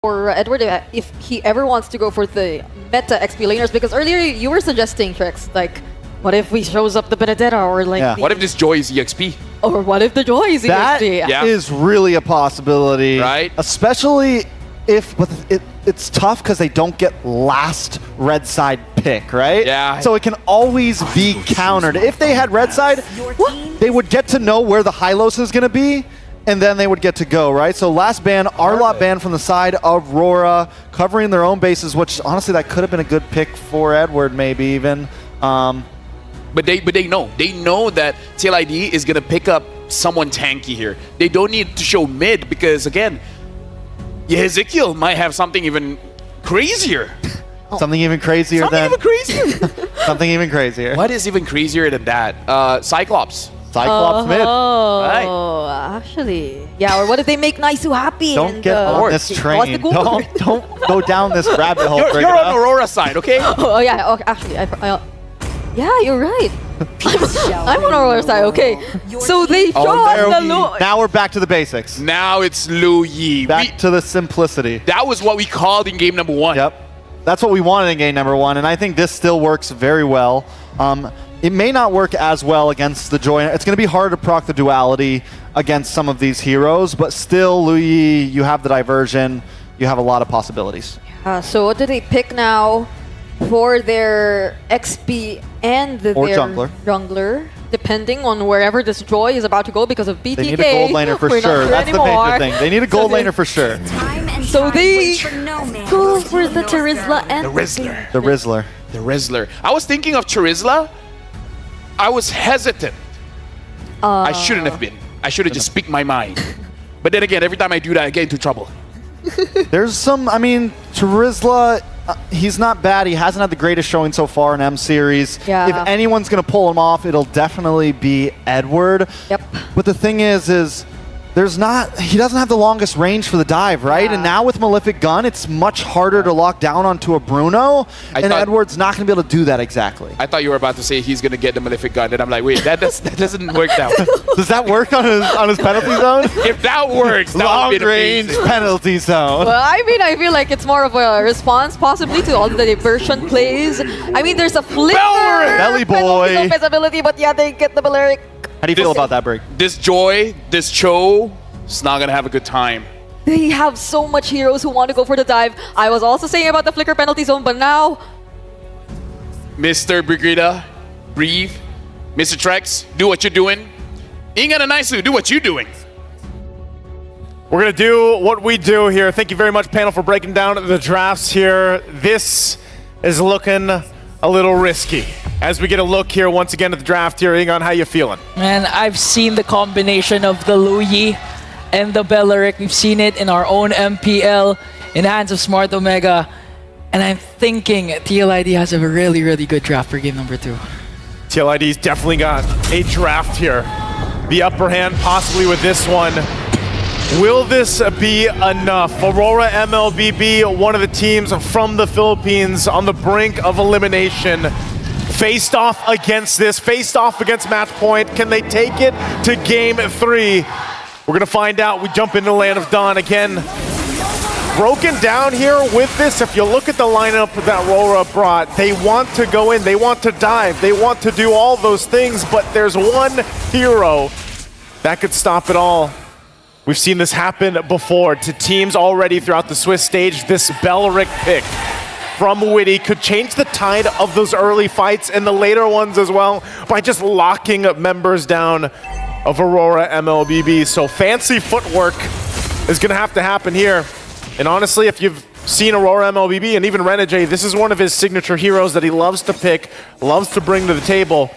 for Edward if he ever wants to go for the meta XP laners, because earlier you were suggesting tricks like, what if we shows up the Benedetta or like What if this Joy is EXP? or what if the Joy is That EXP? is really a possibility, Right? Especially if it's tough because they don't get last red side pick, right? Yeah. So it can always be countered. If they had red side, they would get to know where the Hylos is going to be, and then they would get to go, right? So last ban, Arlot ban from the side of RORA, covering their own bases, which honestly that could have been a good pick for Edward, maybe even. But they know that TLID is gonna pick up someone tanky here. They don't need to show mid because again, Ezekiel might have something even crazier. Something even crazier Something than even crazier. something even crazier. What is even crazier than that? Cyclops. Cyclops mid. Oh, actually. Yeah, or what if they make Naisu happy? Don't and, get on this what's the train. goal? Don't go down this rabbit hole. You're Brigida. on Aurora side, okay? Oh yeah, okay, actually, yeah, you're right. I'm on our side, okay. So they show there us the Now we're back to the basics. Now it's Lu Yi. Back to the simplicity. That was what we called in game number 1. Yep. That's what we wanted in game number 1, and I think this still works very well. It may not work as well against the Joy. It's going to be hard to proc the duality against some of these heroes, but still, Lu Yi, you have the diversion. You have a lot of possibilities. so what do they pick now for their XP and their jungler, depending on wherever this Joy is about to go because of BTK? They need a gold laner for We're not sure. That's anymore. the major thing. They need a gold laner for sure. So they go for the Charizla and The Rizzler. The Rizzler. The Rizzler. I was thinking of Charizla. I was hesitant. I shouldn't have been. I should have just speak my mind. But then again, every time I do that, I get into trouble. There's some, I mean, Charizla, he's not bad. He hasn't had the greatest showing so far in M Series. Yeah. If anyone's going to pull him off, it'll definitely be Edward. Yep. But the thing is he doesn't have the longest range for the dive, right? Yeah. And now with Malefic Gun, it's much harder to lock down onto a Bruno, and Edward's not going to be able to do that exactly. I thought you were about to say he's going to get the Malefic Gun, and I'm like, wait, that doesn't work that way. Does that work on his penalty zone? If that works, that Long would be range amazing. penalty zone. Well, I mean, I feel like it's more of a response possibly to all the diversion plays. I mean, there's a flicker. Belly boy. No visibility, but yeah, they get the Balearic. How do you feel about that, Brig? This Joy, this Cho, is not going to have a good time. They have so much heroes who want to go for the dive. I was also saying about the flicker penalty zone, but now... Mr. Brigida, breathe. Mr. Trex, do what you're doing. Ingan and Naisu, do what you're doing. We're going to do what we do here. Thank you very much, panel, for breaking down the drafts here. This is looking a little risky. As we get a look here once again at the draft here, Ingan, how you feeling? Man, I've seen the combination of the Lu Yi and the Belleric. We've seen it in our own MPL, in the hands of Smart Omega. And I'm thinking TLID has a really, really good draft for game number 2. TLID's definitely got a draft here. The upper hand possibly with this one. Will this be enough? Aurora MLBB, one of the teams from the Philippines on the brink of elimination. Faced off against this, faced off against match point. Can they take it to game 3? We're gonna find out. We jump into Land of Dawn again. Broken down here with this. If you look at the lineup that RORA brought, they want to go in, they want to dive, they want to do all those things, but there's one hero that could stop it all. We've seen this happen before to teams already throughout the Swiss stage. This Belleric pick from Witty could change the tide of those early fights and the later ones as well by just locking members down of Aurora MLBB. So fancy footwork is going to have to happen here. And honestly, if you've seen Aurora MLBB and even Renegade, this is one of his signature heroes that he loves to pick, loves to bring to the table.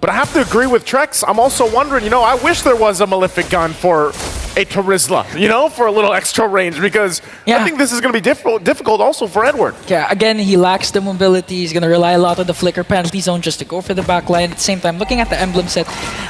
But I have to agree with Trex. I'm also wondering, I wish there was a Malefic Gun for a Charizla, for a little extra range, because I think this is going to be difficult also for Edward. Yeah, again, he lacks the mobility. He's going to rely a lot on the flicker penalty zone just to go for the backline. At the same time, looking at the emblem set,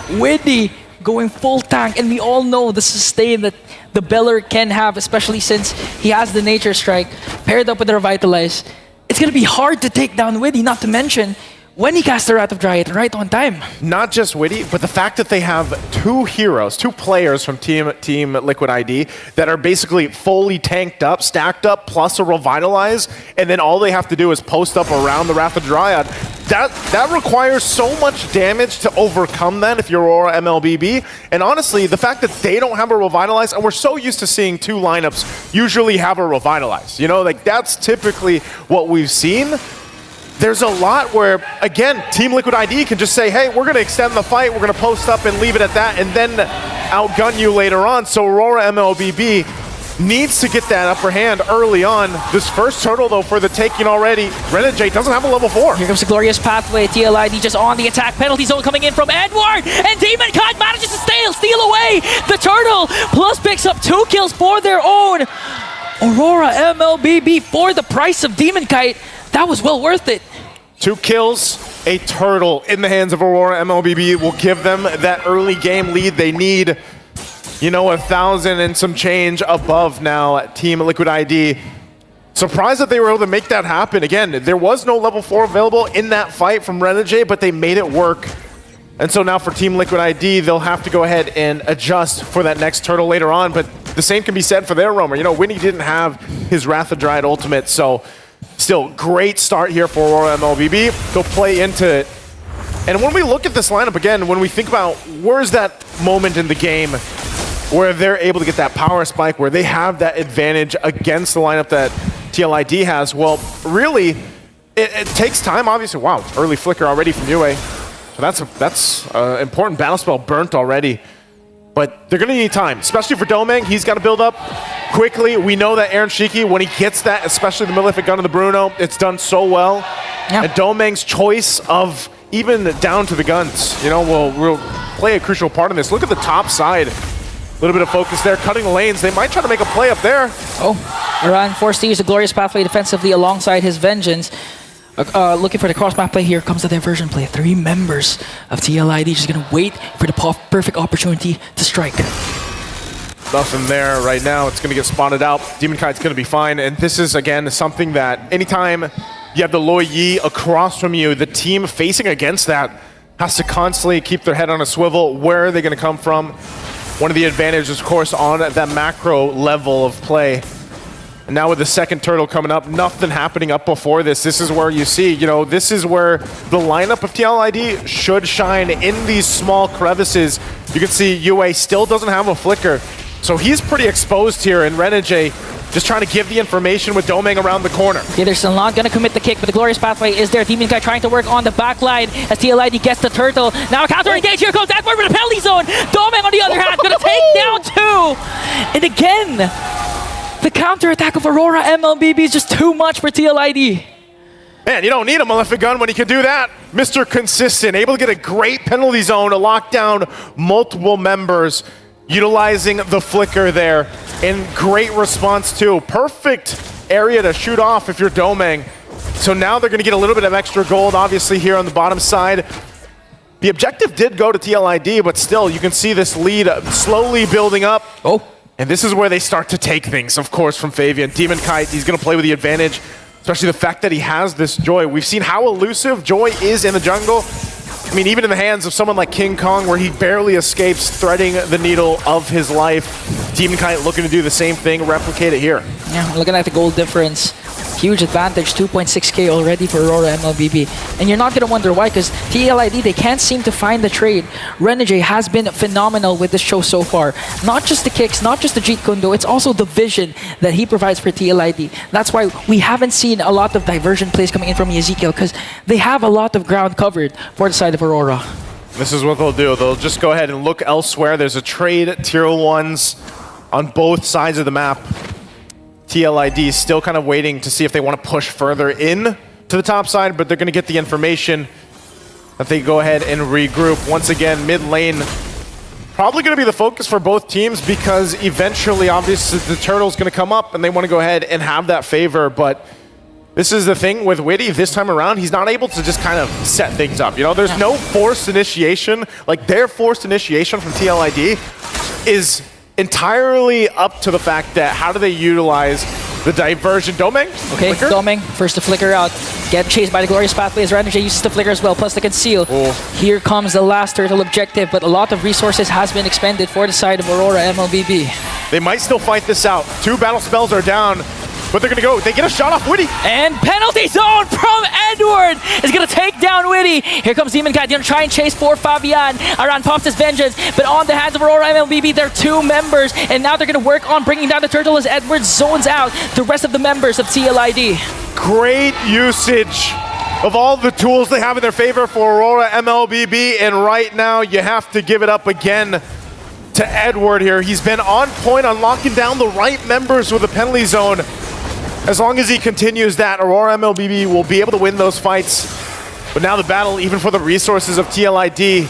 Widdy going full tank, and we all know the sustain that the Belleric can have, especially since he has the Nature Strike paired up with the Revitalize. It's going to be hard to take down Widdy, not to mention when he cast the Wrath of Dryad right on time. Not just Witty, but the fact that they have two heroes, two players from Team Liquid ID that are basically fully tanked up, stacked up, plus a Revitalize, and then all they have to do is post up around the Wrath of Dryad. That requires so much damage to overcome that if you're Aurora MLBB. And honestly, the fact that they don't have a Revitalize, and we're so used to seeing two lineups usually have a Revitalize. You know, like that's typically what we've seen. There's a lot where, again, Team Liquid ID can just say, hey, we're going to extend the fight, we're going to post up and leave it at that, and then outgun you later on. So Aurora MLBB needs to get that upper hand early on. This first turtle, though, for the taking already. Renegade doesn't have a level 4. Here comes the glorious pathway. TLID just on the attack. Penalty zone coming in from Edward. And Demon Kite manages to steal away the turtle. Plus picks up 2 kills for their own. Aurora MLBB for the price of Demon Kite. That was well worth it. 2 kills, a turtle in the hands of Aurora MLBB will give them that early game lead they need. You know, 1,000 and some change above now at Team Liquid ID. Surprised that they were able to make that happen. Again, there was no level 4 available in that fight from Renegade, but they made it work. And so now for Team Liquid ID, they'll have to go ahead and adjust for that next turtle later on. But the same can be said for their roamer. You know, Winnie didn't have his Wrath of Dryad ultimate, so still, great start here for Aurora MLBB. Go play into it. And when we look at this lineup again, when we think about where's that moment in the game where they're able to get that power spike, where they have that advantage against the lineup that TLID has, well, really, it takes time, obviously. Wow, early flicker already from Yue. So that's an important battle spell burnt already. But they're going to need time, especially for Domang. He's got to build up quickly. We know that Aaron Shiki, when he gets that, especially the Malefic Gun of the Bruno, it's done so well. Yeah. And Domang's choice of even down to the guns, you know, will play a crucial part in this. Look at the top side. A little bit of focus there, cutting the lanes. They might try to make a play up there. Oh, Iran forced to use the glorious pathway defensively alongside his Vengeance. Looking for the cross-map play. Here comes the diversion play. 3 members of TLID just going to wait for the perfect opportunity to strike. Nothing there right now. It's going to get spotted out. Demon Kite's going to be fine. And this is, again, something that anytime you have the Loi Yi across from you, the team facing against that has to constantly keep their head on a swivel. Where are they going to come from? One of the advantages, of course, on that macro level of play. And now with the second turtle coming up, nothing happening up before this. This is where you see, you know, this is where the lineup of TLID should shine in these small crevices. You can see Yue still doesn't have a flicker. So he's pretty exposed here, and Renegade just trying to give the information with Domang around the corner. Yeah, they're still not going to commit the kick, but the glorious pathway is there. Demon Guy trying to work on the back line as TLID gets the turtle. Now counter engage. Here comes Edward with a penalty zone. Domang on the other hand going to take down 2. And again, the counter-attack of Aurora MLBB is just too much for TLID. Man, you don't need a Malefic Gun when you can do that. Mr. Consistent, able to get a great penalty zone to lock down multiple members, utilizing the flicker there. And great response too. Perfect area to shoot off if you're Domang. So now they're going to get a little bit of extra gold, obviously, here on the bottom side. The objective did go to TLID, but still, you can see this lead slowly building up. Oh. And this is where they start to take things, of course, from Fabian. Demon Kite, he's going to play with the advantage, especially the fact that he has this Joy. We've seen how elusive Joy is in the jungle. I mean, even in the hands of someone like King Kong, where he barely escapes, threading the needle of his life. Demon Kite looking to do the same thing, replicate it here. Yeah, looking at the gold difference. Huge advantage, 2.6k already for Aurora MLBB. And you're not going to wonder why, because TLID, they can't seem to find the trade. Renegade has been phenomenal with this show so far. Not just the kicks, not just the Jeet Kune Do, it's also the vision that he provides for TLID. That's why we haven't seen a lot of diversion plays coming in from Ezekiel, because they have a lot of ground covered for the side of Aurora. This is what they'll do. They'll just go ahead and look elsewhere. There's a trade tier 1s on both sides of the map. TLID still kind of waiting to see if they want to push further in to the top side, but they're going to get the information that they go ahead and regroup. Once again, mid lane probably going to be the focus for both teams, because eventually, obviously, the turtle's going to come up and they want to go ahead and have that favor. But this is the thing with Witty this time around. He's not able to just kind of set things up. You know, there's no forced initiation. Like, their forced initiation from TLID is entirely up to the fact that how do they utilize The diversion. Domeng? Okay, Flicker? Domeng, first to flicker out. Get chased by the Glorious Pathway as Renegade uses the flicker as well, plus the conceal. Oh. Here comes the last turtle objective, but a lot of resources has been expended for the side of Aurora MLBB. They might still fight this out. 2 battle spells are down, but they're gonna go. They get a shot off Witty. And penalty zone from Edward is gonna take down Witty. Here comes Demon Cat, gonna try and chase for Fabian. Aran pops his vengeance, but on the hands of Aurora MLBB, they're 2 members, and now they're gonna work on bringing down the turtle as Edward zones out the rest of the members of TLID. Great usage of all the tools they have in their favor for Aurora MLBB, and right now you have to give it up again to Edward here. He's been on point on locking down the right members with the penalty zone. As long as he continues that, Aurora MLBB will be able to win those fights. But now the battle, even for the resources of TLID.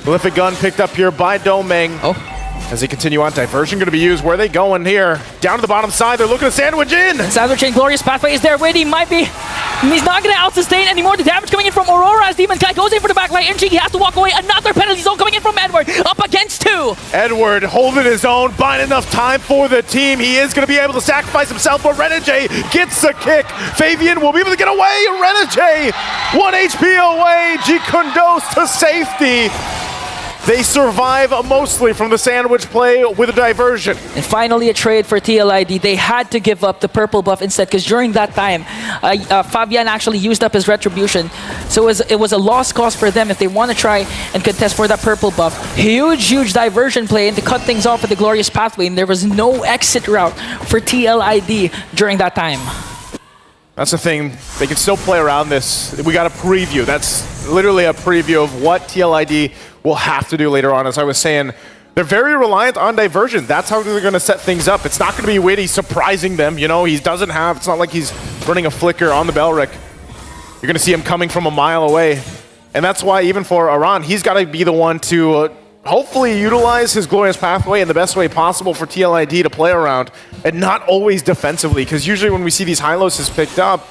Prolific gun picked up here by Domeng. Oh. As they continue on, diversion going to be used. Where are they going here? Down to the bottom side, they're looking to sandwich in. Sandwich in, Glorious Pathway is there. Witty might be... He's not going to out-sustain anymore. The damage coming in from Aurora as Demon Kite goes in for the backline. And he has to walk away. Another penalty zone coming in from Edward. Up against 2. Edward holding his own, buying enough time for the team. He is going to be able to sacrifice himself, but Renegade gets a kick. Fabian will be able to get away. Renegade, 1 HP away. G-Kundos to safety. They survive mostly from the sandwich play with a diversion. And finally a trade for TLID. They had to give up the purple buff instead because during that time, Fabian actually used up his retribution. So it was a lost cause for them if they want to try and contest for that purple buff. Huge diversion play and to cut things off with the Glorious Pathway, and there was no exit route for TLID during that time. That's the thing. They can still play around this. We got a preview. That's literally a preview of what TLID will have to do later on. As I was saying, they're very reliant on diversion. That's how they're going to set things up. It's not going to be Witty surprising them. You know, he doesn't have, it's not like he's running a flicker on the Belric. You're going to see him coming from a mile away. And that's why even for Aran, he's got to be the one to hopefully utilize his Glorious Pathway in the best way possible for TLID to play around, and not always defensively. Because usually when we see these high losses picked up,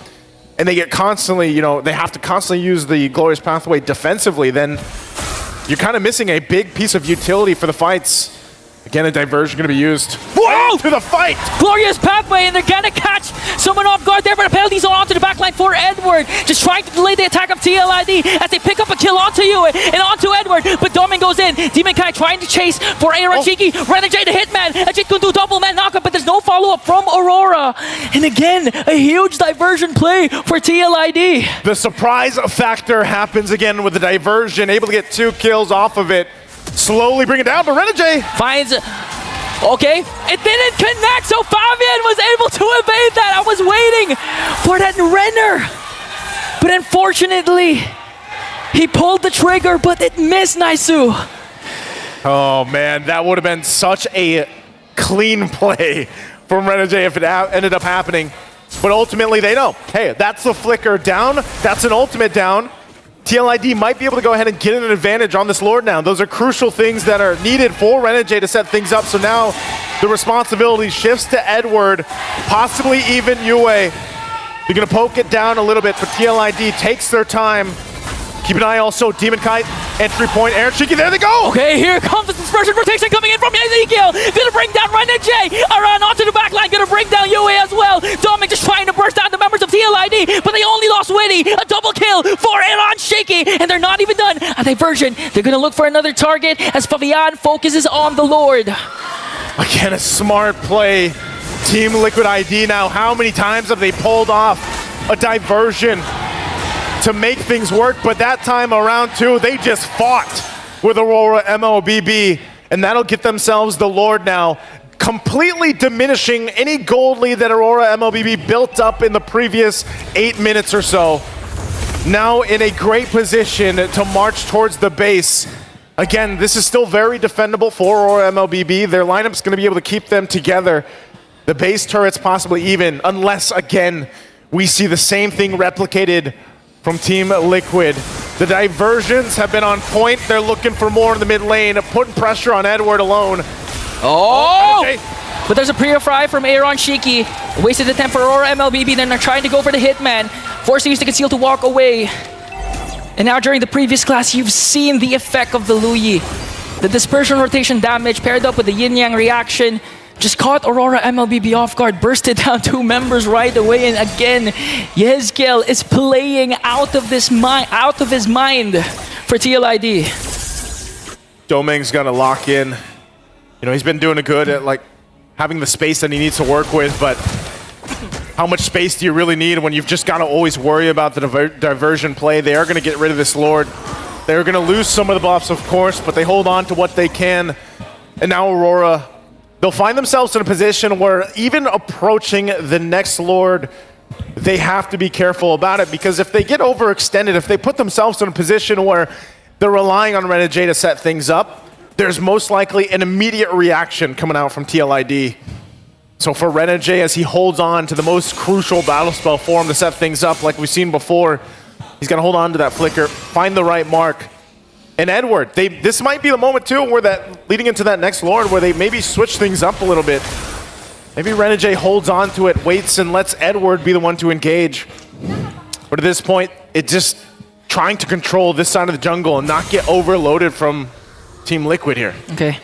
and they get constantly, you know, they have to constantly use the Glorious Pathway defensively, then you're kind of missing a big piece of utility for the fights. Again, a diversion going to be used. Whoa! To the fight! Glorious Pathway, and they're gonna catch someone off guard there, but a penalty zone onto the backline for Edward. Just trying to delay the attack of TLID as they pick up a kill onto you and onto Edward, but Domeng goes in. Demon Kai trying to chase for Aaron Cheeky. Renegade the hitman. Ajit can do double man knockup, but there's no follow-up from Aurora. And again, a huge diversion play for TLID. The surprise factor happens again with the diversion, able to get 2 kills off of it. Slowly bring it down, but Renegade finds... Okay, it didn't connect, so Fabian was able to evade that. I was waiting for that Renner, but unfortunately, he pulled the trigger, but it missed Naisu. Oh man, that would have been such a clean play from Renegade if it ended up happening. But ultimately they know, hey, that's the flicker down, that's an ultimate down. TLID might be able to go ahead and get an advantage on this Lord now. Those are crucial things that are needed for Renegade to set things up. So now the responsibility shifts to Edward, possibly even Yue. They're going to poke it down a little bit, but TLID takes their time. Keep an eye also, Demon Kite, entry point, Aaron Shiki, there they go! Okay, here comes the dispersion rotation coming in from Ezekiel. Gonna bring down Renegade. Aran onto the backline, gonna bring down Yue as well. Dominic just trying to burst down the members of TLID, but they only lost Witty. A double kill for Aaron Shaky, and they're not even done. A diversion, they're gonna look for another target as Fabian focuses on the Lord. Again, a smart play. Team Liquid ID now, how many times have they pulled off a diversion to make things work? But that time around too, they just fought with Aurora MLBB, and that'll get themselves the Lord now, completely diminishing any gold lead that Aurora MLBB built up in the previous 8 minutes or so. Now in a great position to march towards the base. Again, this is still very defendable for Aurora MLBB. Their lineup's going to be able to keep them together. The base turret's possibly even, unless again we see the same thing replicated from Team Liquid. The diversions have been on point. They're looking for more in the mid lane, putting pressure on Edward alone. Oh! But there's a pre-fry from Aaron Shiki. Wasted attempt for Aurora MLBB. Then they're trying to go for the hitman. Forcing use the conceal to walk away. And now during the previous class, you've seen the effect of the Luyi. The dispersion rotation damage paired up with the yin-yang reaction just caught Aurora MLBB off guard, bursted down 2 members right away, and again, Yezgiel is playing out of his mind for TLID. Doming's gonna lock in. You know, he's been doing good at like having the space that he needs to work with, but how much space do you really need when you've just got to always worry about the diversion play? They are going to get rid of this Lord. They're going to lose some of the buffs, of course, but they hold on to what they can. And now Aurora, they'll find themselves in a position where even approaching the next Lord, they have to be careful about it, because if they get overextended, if they put themselves in a position where they're relying on Renegade to set things up, there's most likely an immediate reaction coming out from TLID. So for Renegade, as he holds on to the most crucial battle spell for him to set things up like we've seen before, he's going to hold on to that flicker, find the right mark. And Edward, this might be the moment too where that, leading into that next Lord, where they maybe switch things up a little bit. Maybe Renegade holds on to it, waits, and lets Edward be the one to engage. But at this point, it's just trying to control this side of the jungle and not get overloaded from Team Liquid here. Okay.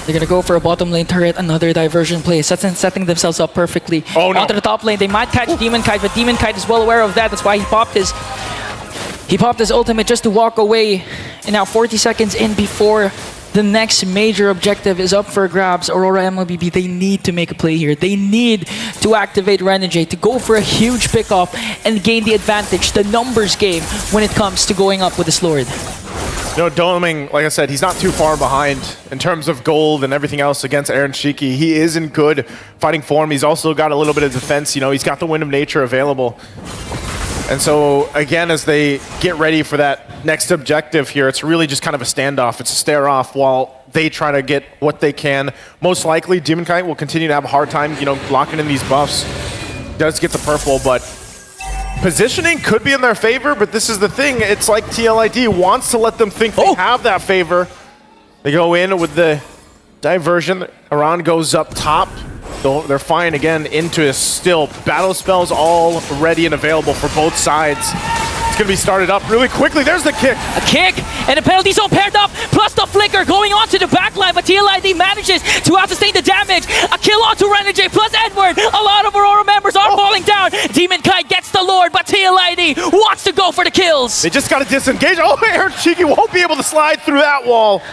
They're going to go for a bottom lane turret, another diversion play, setting themselves up perfectly. Oh, no. Onto the top lane, they might catch Demon Kite, but Demon Kite is well aware of that. That's why he popped his ultimate just to walk away. And now 40 seconds in before the next major objective is up for grabs. Aurora MLBB, they need to make a play here. They need to activate Renegade to go for a huge pickoff and gain the advantage, the numbers game, when it comes to going up with this Lord. You know, Doming, like I said, he's not too far behind in terms of gold and everything else against Aaron Shiki. He is in good fighting form. He's also got a little bit of defense. You know, he's got the Wind of Nature available. And so, again, as they get ready for that next objective here, it's really just kind of a standoff. It's a stare-off while they try to get what they can. Most likely, Demon Kite will continue to have a hard time, you know, locking in these buffs. Does get the purple, but positioning could be in their favor, but this is the thing. It's like TLID wants to let them think they have that favor. They go in with the diversion. Iran goes up top. They're fine again into a still. Battle spells all ready and available for both sides. It's going to be started up really quickly. There's the kick. A kick and a penalty zone paired up, plus the flicker going onto the backline, but TLID manages to out-sustain the damage. A kill onto Renegade plus Edward. A lot of Aurora members are falling down. Demon Kite gets the Lord, but TLID wants to go for the kills. They just got to disengage. Oh, Aaron Shiki won't be able to slide through that wall.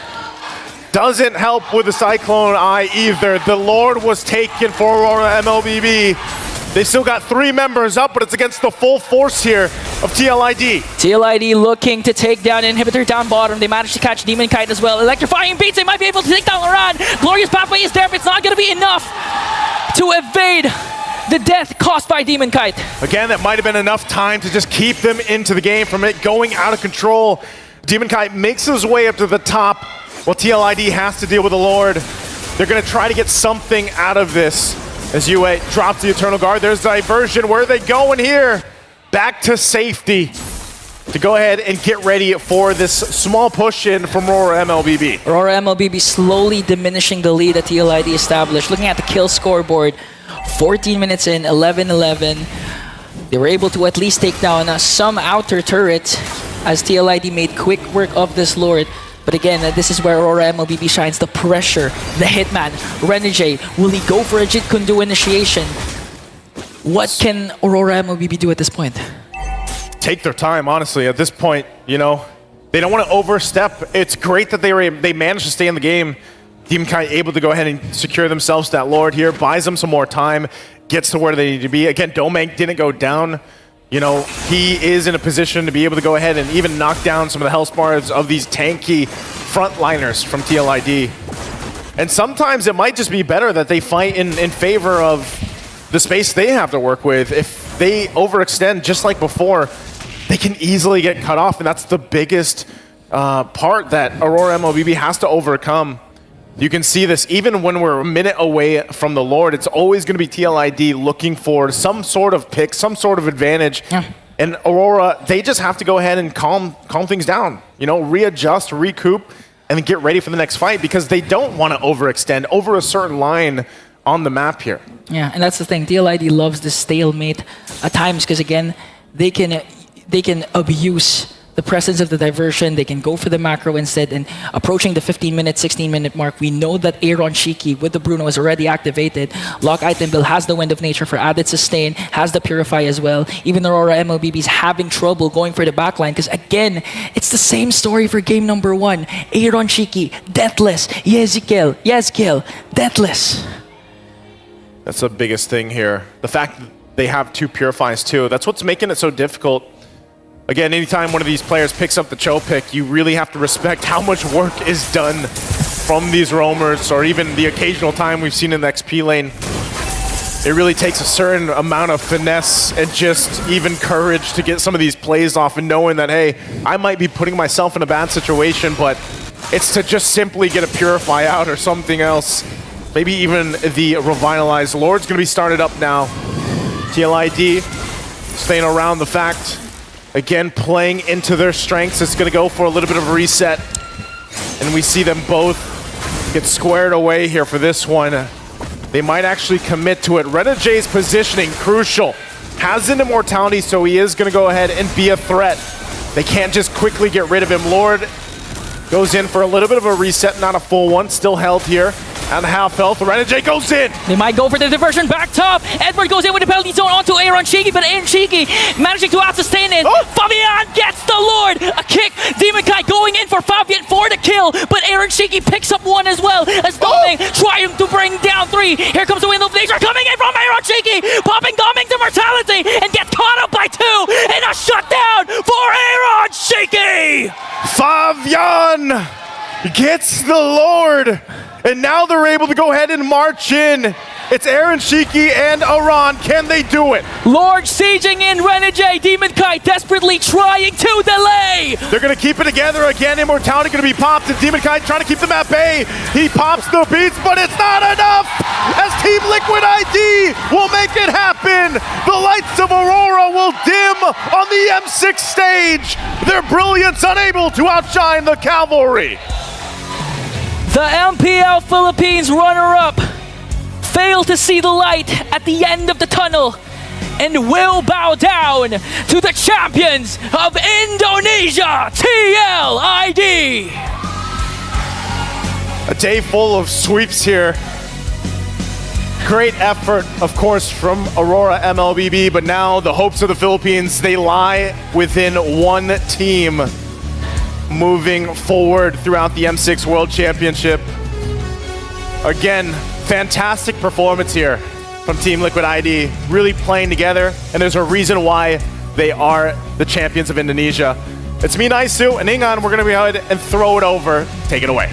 Doesn't help with the Cyclone Eye either. The Lord was taken for Aurora MLBB. They still got 3 members up, but it's against the full force here of TLID. TLID looking to take down Inhibitor down bottom. They managed to catch Demon Kite as well. Electrifying beats, they might be able to take down Laran. Glorious Pathway is there, but it's not going to be enough to evade the death caused by Demon Kite. Again, that might have been enough time to just keep them into the game from it going out of control. Demon Kite makes his way up to the top while TLID has to deal with the Lord. They're going to try to get something out of this. As UA drops the Eternal Guard, there's diversion. Where are they going here? Back to safety to go ahead and get ready for this small push in from Aurora MLBB. Aurora MLBB slowly diminishing the lead that TLID established. Looking at the kill scoreboard, 14 minutes in, 11-11. They were able to at least take down some outer turrets as TLID made quick work of this Lord. But again, this is where Aurora MLBB shines, the pressure, the hitman, Renegade. Will he go for a Jit Kundu initiation? What can Aurora MLBB do at this point? Take their time, honestly. At this point, you know, they don't want to overstep. It's great that they managed to stay in the game. Demon Kite able to go ahead and secure themselves that Lord here, buys them some more time, gets to where they need to be. Again, Domang didn't go down. You know, he is in a position to be able to go ahead and even knock down some of the health bars of these tanky frontliners from TLID. And sometimes it might just be better that they fight in favor of the space they have to work with. If they overextend just like before, they can easily get cut off, and that's the biggest part that Aurora MLBB has to overcome. You can see this even when we're a minute away from the Lord. It's always going to be TLID looking for some sort of pick, some sort of advantage. Yeah. And Aurora, they just have to go ahead and calm things down. You know, readjust, recoup, and then get ready for the next fight, because they don't want to overextend over a certain line on the map here. Yeah, and that's the thing. TLID loves this stalemate at times because, again, they can abuse the presence of the diversion. They can go for the macro instead, and approaching the 15-minute, 16-minute mark, we know that Aaron Shiki with the Bruno is already activated. Lock Item Bill has the Wind of Nature for added sustain, has the Purify as well. Even Aurora MLBB is having trouble going for the backline because, again, it's the same story for game number 1. Aaron Shiki, deathless. Yezkiel, deathless. That's the biggest thing here. The fact that they have 2 Purifies too, that's what's making it so difficult. Again, anytime one of these players picks up the Cho pick, you really have to respect how much work is done from these roamers, or even the occasional time we've seen in the XP lane. It really takes a certain amount of finesse and just even courage to get some of these plays off, and knowing that, hey, I might be putting myself in a bad situation, but it's to just simply get a Purify out or something else. Maybe even the Revitalized. Lord's going to be started up now. TLID staying around the fact, again, playing into their strengths. It's going to go for a little bit of a reset. And we see them both get squared away here for this one. They might actually commit to it. Renegay's positioning, crucial. Has an immortality, so he is going to go ahead and be a threat. They can't just quickly get rid of him. Lord goes in for a little bit of a reset, not a full one. Still held here. And half health, Renegay goes in! They might go for the diversion back top. Edward goes in with the penalty zone onto Aaron Shiki, but Aaron Shiki managing to out-sustain it. Oh! Fabian gets the Lord! A kick! Demon Kai going in for Fabian for the kill, but Aaron Shiki picks up one as well as Doming trying to bring down 3. Here comes the Wind of Nature coming in from Aaron Shiki, popping Doming to mortality and gets caught up by 2, and a shutdown for Aaron Shiki! Fabian gets the Lord! And now they're able to go ahead and march in. It's Aaron Shiki and Aran. Can they do it? Lord sieging in Renegade. Demon Kai desperately trying to delay. They're going to keep it together again. Immortality going to be popped, and Demon Kai trying to keep them at bay. He pops the beats, but it's not enough as Team Liquid ID will make it happen. The lights of Aurora will dim on the M6 stage. Their brilliance unable to outshine the Cavalry. The MPL Philippines runner-up failed to see the light at the end of the tunnel and will bow down to the champions of Indonesia, TLID. A day full of sweeps here. Great effort, of course, from Aurora MLBB, but now the hopes of the Philippines, they lie within one team, moving forward throughout the M6 World Championship. Again, fantastic performance here from Team Liquid ID, really playing together, and there's a reason why they are the champions of Indonesia. It's me, Naisu, and Ingan. We're going to be ahead and throw it over. Take it away.